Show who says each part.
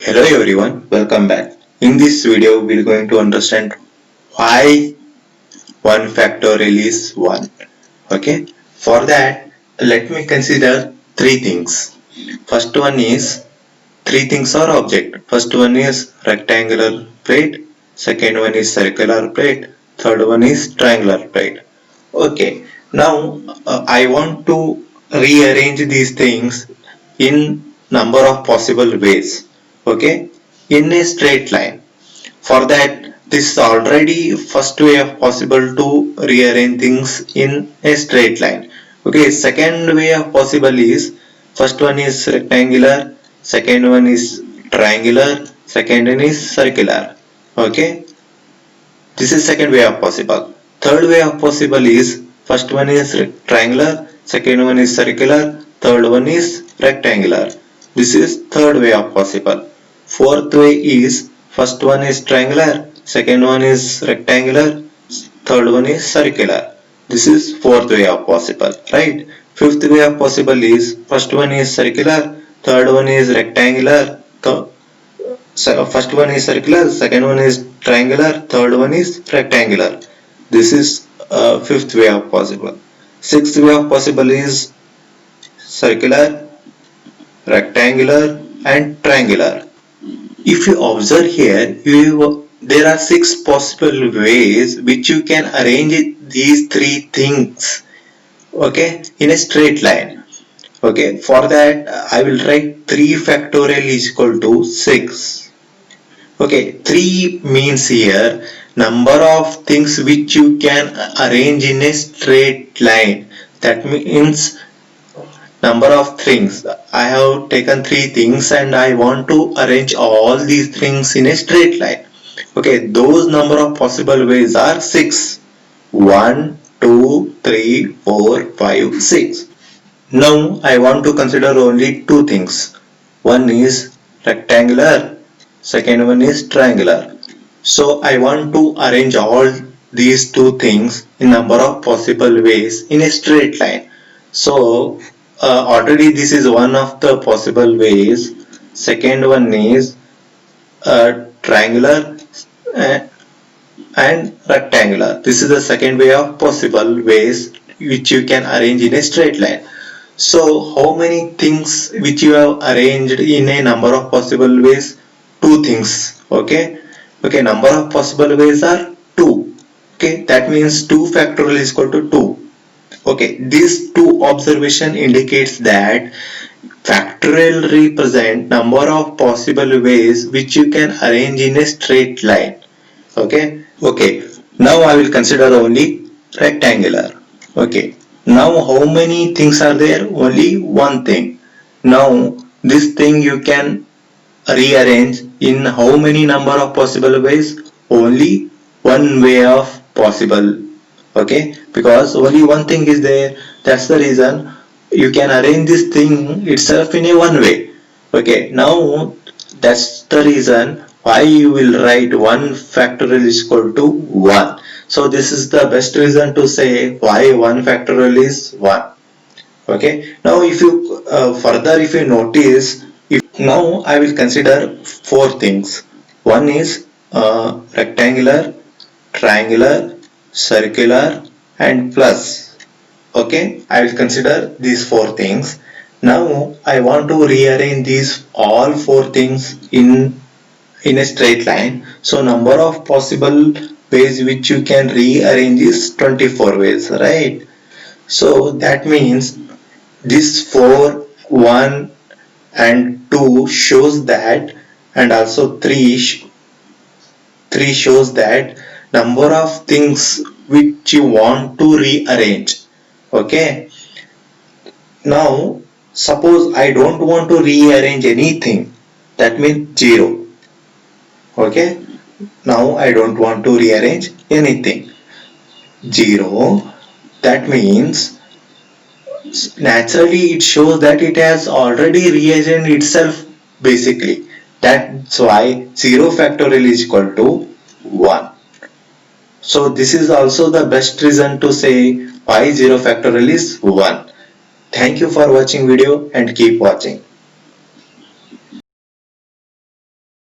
Speaker 1: Hello everyone, welcome back. In this video, we are going to understand why 1 factorial is 1. Okay, for that, let me consider three things. First one is three things are object. First one is rectangular plate, second one is circular plate, third one is triangular plate. Okay, now I want to rearrange these things in number of possible ways. Okay, in a straight line. For that, this is already first way of possible to rearrange things in a straight line. Okay, second way of possible is first one is rectangular, second one is triangular, second one is circular. Okay, this is second way of possible. Third way of possible is first one is triangular, second one is circular, third one is rectangular. This is third way of possible. Fourth way is first one is triangular, second one is rectangular, third one is circular. This is fourth way of possible, right? Fifth way of possible is first one is circular, third one is rectangular, so first one is circular, second one is triangular, third one is rectangular. This is fifth way of possible. Sixth way of possible is circular, rectangular and triangular. If you observe here, there are six possible ways which you can arrange these three things, okay, in a straight line. Okay, for that I will write 3 factorial is equal to 6. Okay, 3 means here number of things which you can arrange in a straight line. That means number of things. I have taken 3 things and I want to arrange all these things in a straight line. Okay, those number of possible ways are 6. 1, 2, 3, 4, 5, 6. Now I want to consider only 2 things. One is rectangular, second one is triangular. So I want to arrange all these 2 things in number of possible ways in a straight line. So already this is one of the possible ways. Second one is triangular and rectangular. This is the second way of possible ways which you can arrange in a straight line. So how many things which you have arranged in a number of possible ways? 2 things. Okay, number of possible ways are 2. Okay, that means 2 factorial is equal to 2. Okay, this 2 observation indicates that factorial represent number of possible ways which you can arrange in a straight line. Okay, now I will consider only rectangular. Okay, now how many things are there? Only one thing. Now this thing you can rearrange in how many number of possible ways? Only one way of possible. Okay, because only one thing is there. That's the reason you can arrange this thing itself in a one way. Okay, now that's the reason why you will write 1 factorial is equal to 1. So this is the best reason to say why 1 factorial is 1. Okay, now if you further if you notice, now I will consider 4 things. One is rectangular, triangular, circular and plus. Okay, I will consider these 4 things. Now I want to rearrange these all 4 things in a straight line. So number of possible ways which you can rearrange is 24 ways, right? So that means this 4, 1 and 2 shows that, and also 3 shows that number of things which you want to rearrange. Okay, now suppose I don't want to rearrange anything, that means 0. Okay, now I don't want to rearrange anything, 0. That means naturally it shows that it has already rearranged itself basically. That's why 0 factorial is equal to 1. So this is also the best reason to say why 0 factorial is 1. Thank you for watching video and keep watching.